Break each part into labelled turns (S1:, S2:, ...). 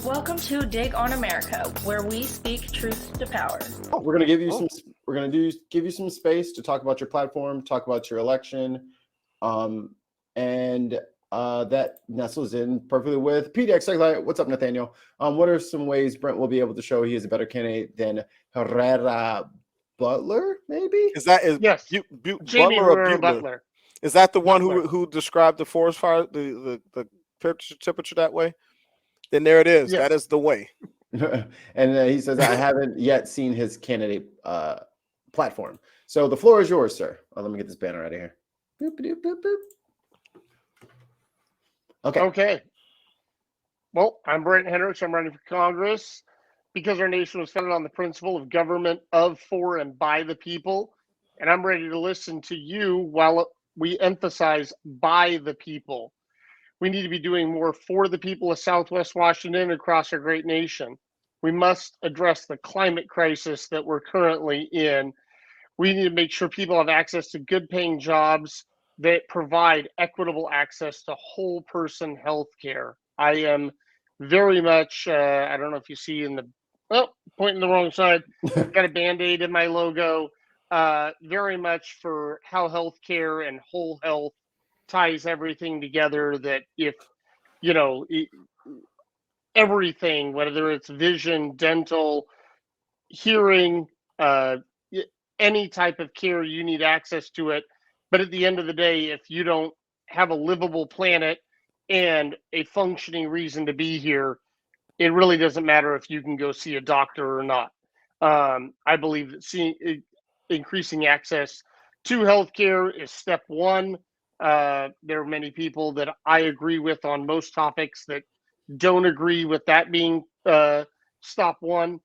S1: Welcome to Dig on America, where we speak truth to power.
S2: We're going to give you some. We're going to give you some space to talk about your platform, talk about your election, and that nestles in perfectly with PDX. What's up, Nathaniel? What are some ways Brent will be able to show he is a better candidate than Herrera Butler? Maybe
S3: yes,
S4: Jamie
S3: Butler or
S4: Herrera
S3: Butler?
S4: Butler.
S3: Is that the one
S4: Butler.
S3: who described the forest fire, the temperature that way? Then there it is.
S4: Yes.
S3: That is the way.
S2: And he says, I haven't yet seen his candidate platform. So the floor is yours, sir. Let me get this banner out of here. Boop, boop, boop, boop.
S4: Okay. Well, I'm Brent Hennrich. I'm running for Congress because our nation was founded on the principle of government of, for, and by the people. And I'm ready to listen to you while we emphasize by the people. We need to be doing more for the people of Southwest Washington and across our great nation. We must address the climate crisis that we're currently in. We need to make sure people have access to good paying jobs that provide equitable access to whole person health care. I am very much, I don't know if you see in the, pointing the wrong side, got a Band-Aid in my logo, very much for how healthcare and whole health ties everything together, that if, everything, whether it's vision, dental, hearing, any type of care, you need access to it. But at the end of the day, if you don't have a livable planet and a functioning reason to be here, it really doesn't matter if you can go see a doctor or not. I believe that increasing access to healthcare is step one. There are many people that I agree with on most topics that don't agree with that being step one,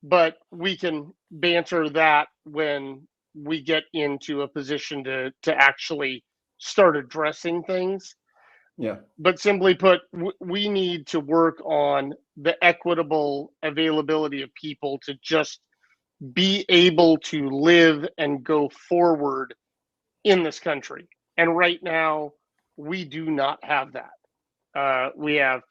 S4: but we can banter that when we get into a position to actually start addressing things.
S2: Yeah.
S4: But simply put, we need to work on the equitable availability of people to just be able to live and go forward in this country. And right now, we do not have that. We have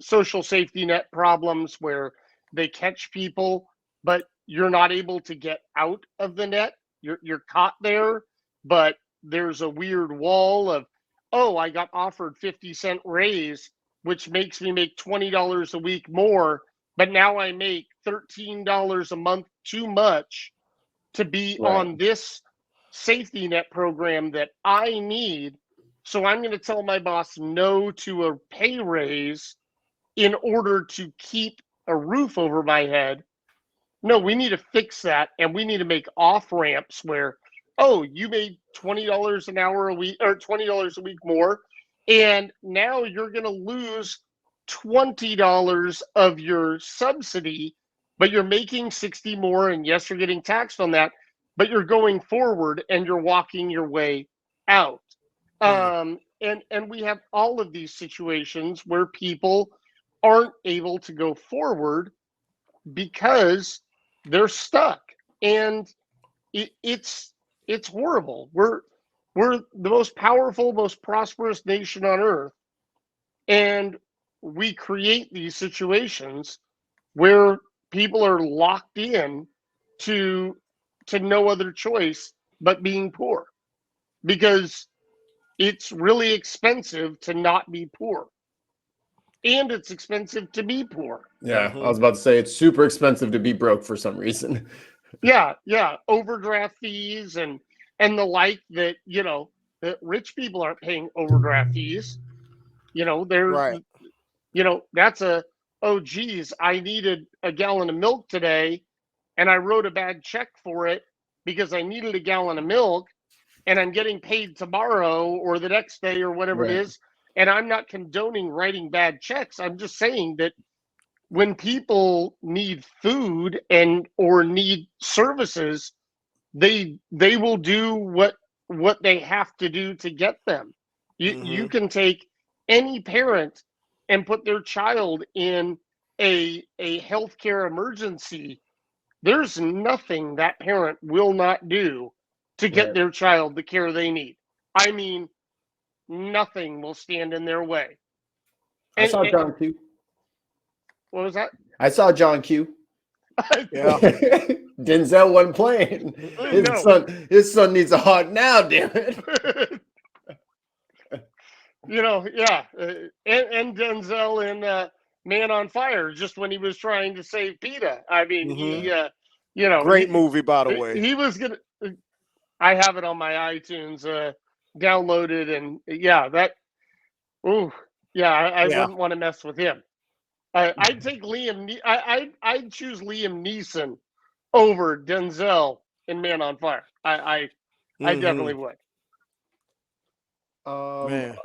S4: social safety net problems where they catch people, but you're not able to get out of the net. You're caught there, but there's a weird wall of, oh, I got offered 50-cent raise, which makes me make $20 a week more, but now I make $13 a month too much to be on this safety net program that I need. So I'm going to tell my boss no to a pay raise in order to keep a roof over my head. No, we need to fix that, and we need to make off ramps where, oh, you made $20 an hour a week or $20 a week more, and now you're going to lose $20 of your subsidy, but you're making 60 more, and yes, you're getting taxed on that, but you're going forward and you're walking your way out. And we have all of these situations where people aren't able to go forward because they're stuck, and it's horrible. We're the most powerful, most prosperous nation on earth, and we create these situations where people are locked in to no other choice but being poor, because it's really expensive to not be poor. And it's expensive to be poor.
S2: Yeah, I was about to say it's super expensive to be broke for some reason.
S4: Yeah. Overdraft fees and the like, that, that rich people aren't paying overdraft fees. They're
S3: Right.
S4: That's oh geez, I needed a gallon of milk today and I wrote a bad check for it because I needed a gallon of milk, and I'm getting paid tomorrow or the next day or whatever it is. And I'm not condoning writing bad checks. I'm just saying that when people need food and or need services, they will do what they have to do to get them. You can take any parent and put their child in a healthcare emergency. There's nothing that parent will not do to get their child the care they need. I mean, nothing will stand in their way.
S2: I saw John too.
S4: What was that?
S2: I saw John Q.
S3: Yeah.
S2: Denzel wasn't playing.
S4: No.
S2: His son needs a heart now, damn it.
S4: Yeah. And Denzel in Man on Fire, just when he was trying to save PETA. I mean,
S3: Great movie, by the way.
S4: he was going to. I have it on my iTunes downloaded, and I wouldn't want to mess with him. I'd take Liam. I'd choose Liam Neeson over Denzel in Man on Fire. I definitely would.
S3: Man.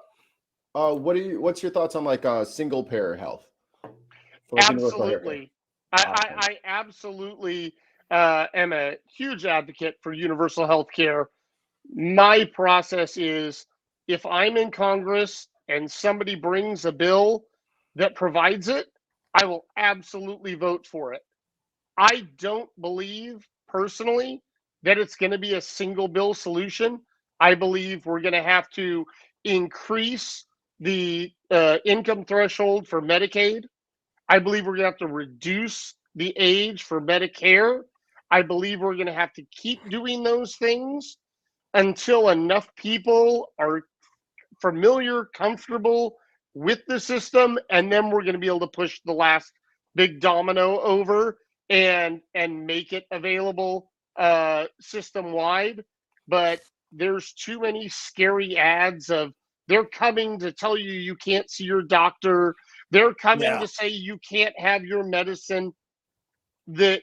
S2: What's your thoughts on like single payer health?
S4: Absolutely. I absolutely am a huge advocate for universal health care. My process is, if I'm in Congress and somebody brings a bill that provides it, I will absolutely vote for it. I don't believe personally that it's going to be a single bill solution. I believe we're going to have to increase the income threshold for Medicaid. I believe we're going to have to reduce the age for Medicare. I believe we're going to have to keep doing those things until enough people are familiar, comfortable with the system, and then we're going to be able to push the last big domino over and make it available system wide. But there's too many scary ads of they're coming to tell you you can't see your doctor. They're coming to say you can't have your medicine. That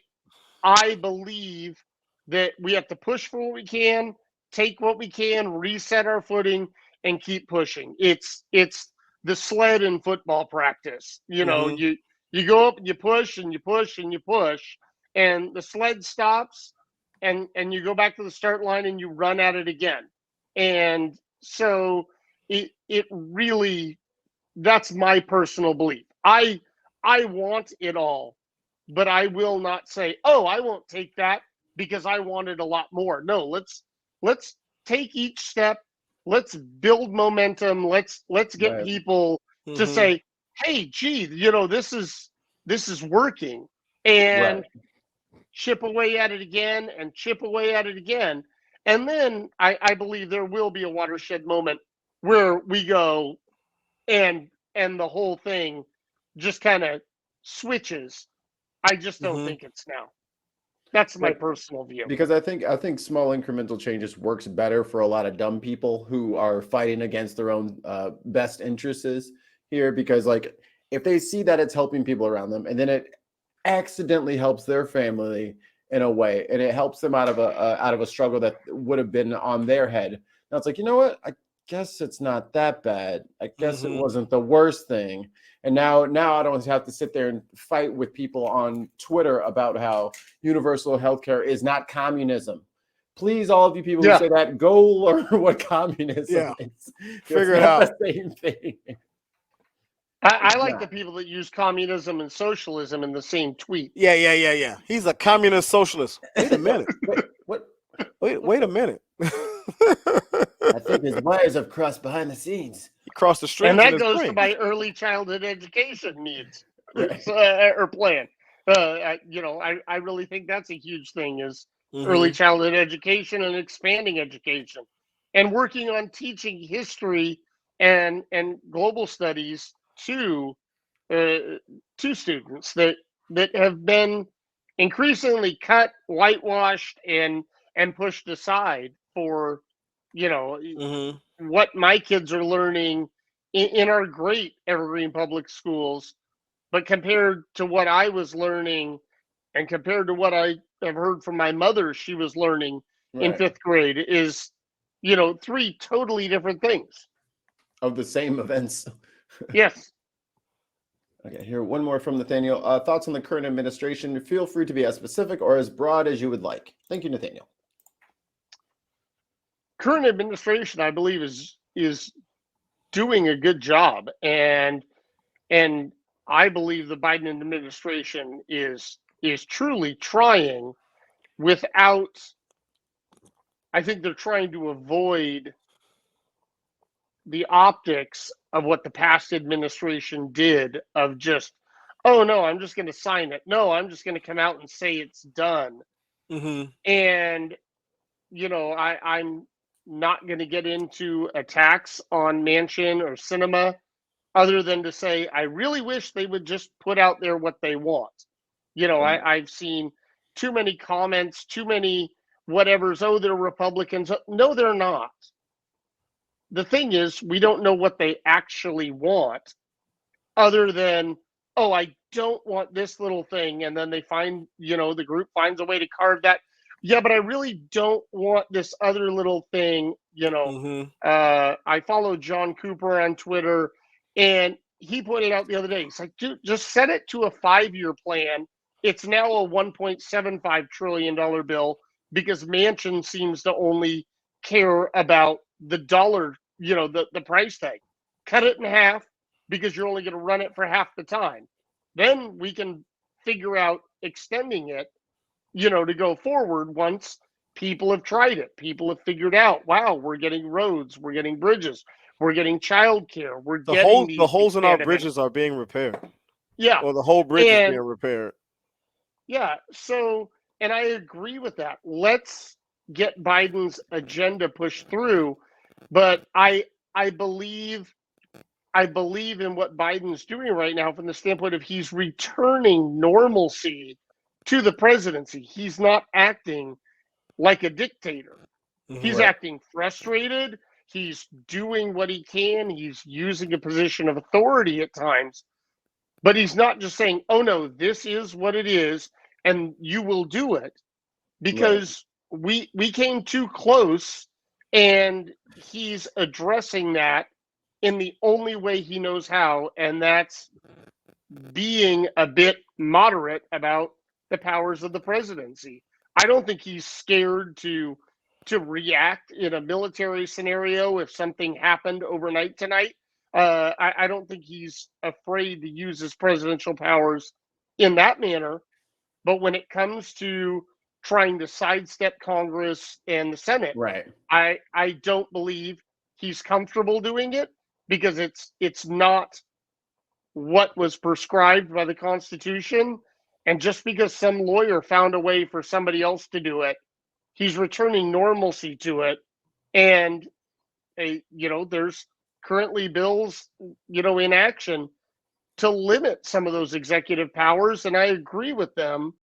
S4: I believe that we have to push for what we can, take what we can, reset our footing, and keep pushing. It's the sled in football practice. You go up and you push and you push and you push, and the sled stops, and you go back to the start line and you run at it again. And so it really, that's my personal belief. I want it all, but I will not say, oh, I won't take that because I wanted a lot more. No, let's take each step. Let's build momentum. Let's get people to say, hey, gee, this is working, and chip away at it again and chip away at it again. And then I believe there will be a watershed moment where we go and the whole thing just kind of switches. I just don't think it's now. That's my personal view.
S2: Because I think small incremental changes works better for a lot of dumb people who are fighting against their own best interests here. Because like if they see that it's helping people around them, and then it accidentally helps their family in a way, and it helps them out of a struggle that would have been on their head. Now it's like, you know what? I guess it's not that bad. I guess it wasn't the worst thing. And now I don't have to sit there and fight with people on Twitter about how universal healthcare is not communism. Please, all of you people who say that, go learn what communism is.
S3: Figure it out.
S2: The same thing.
S4: I like the people that use communism and socialism in the same tweet.
S3: Yeah. He's a communist socialist. Wait a minute. Wait a minute.
S2: I think his wires have crossed behind the scenes.
S3: He crossed the street.
S4: And that goes to my early childhood education needs or plan. I really think that's a huge thing is early childhood education and expanding education and working on teaching history and global studies to students that have been increasingly cut, whitewashed, and pushed aside for what my kids are learning in our great Evergreen Public Schools, but compared to what I was learning and compared to what I have heard from my mother she was learning in 5th grade is 3 totally different things
S2: of the same events.
S4: Yes.
S2: Okay, here one more from Nathaniel. Thoughts on the current administration? Feel free to be as specific or as broad as you would like. Thank you, Nathaniel.
S4: Current administration, I believe, is doing a good job, and I believe the Biden administration is truly trying without. I think they're trying to avoid the optics of what the past administration did of just oh no, I'm just going to sign it. No, I'm just going to come out and say it's done.
S3: Mm-hmm.
S4: And I'm not going to get into attacks on Manchin or Cinema, other than to say I really wish they would just put out there what they want. I've seen too many comments, too many whatevers. Oh, they're Republicans. No, they're not. The thing is, we don't know what they actually want, other than, oh, I don't want this little thing. And then they find, the group finds a way to carve that. Yeah, but I really don't want this other little thing.
S3: Mm-hmm.
S4: I follow John Cooper on Twitter, and he pointed out the other day, he's like, dude, just set it to a 5-year plan. It's now a $1.75 trillion bill because Manchin seems to only care about the dollar, the price tag. Cut it in half because you're only going to run it for half the time. Then we can figure out extending it, to go forward once people have tried it. People have figured out, wow, we're getting roads, we're getting bridges, we're getting childcare, we're getting
S3: The holes in our
S4: expanded
S3: bridges are being repaired.
S4: Yeah.
S3: Or the whole bridge is
S4: And
S3: being repaired.
S4: yeah, so, and I agree with that. Let's get Biden's agenda pushed through, but I believe in what Biden's doing right now from the standpoint of he's returning normalcy to the presidency. He's not acting like a dictator.
S3: Mhm.
S4: He's acting frustrated. He's doing what he can. He's using a position of authority at times, but he's not just saying, oh no, this is what it is and you will do it, because we came too close, and he's addressing that in the only way he knows how, and that's being a bit moderate about the powers of the presidency. I don't think he's scared to react in a military scenario if something happened overnight tonight. I don't think he's afraid to use his presidential powers in that manner. But when it comes to trying to sidestep Congress and the Senate,
S2: Right.
S4: I don't believe he's comfortable doing it, because it's not what was prescribed by the Constitution. And just because some lawyer found a way for somebody else to do it, he's returning normalcy to it. And there's currently bills, in action to limit some of those executive powers, and I agree with them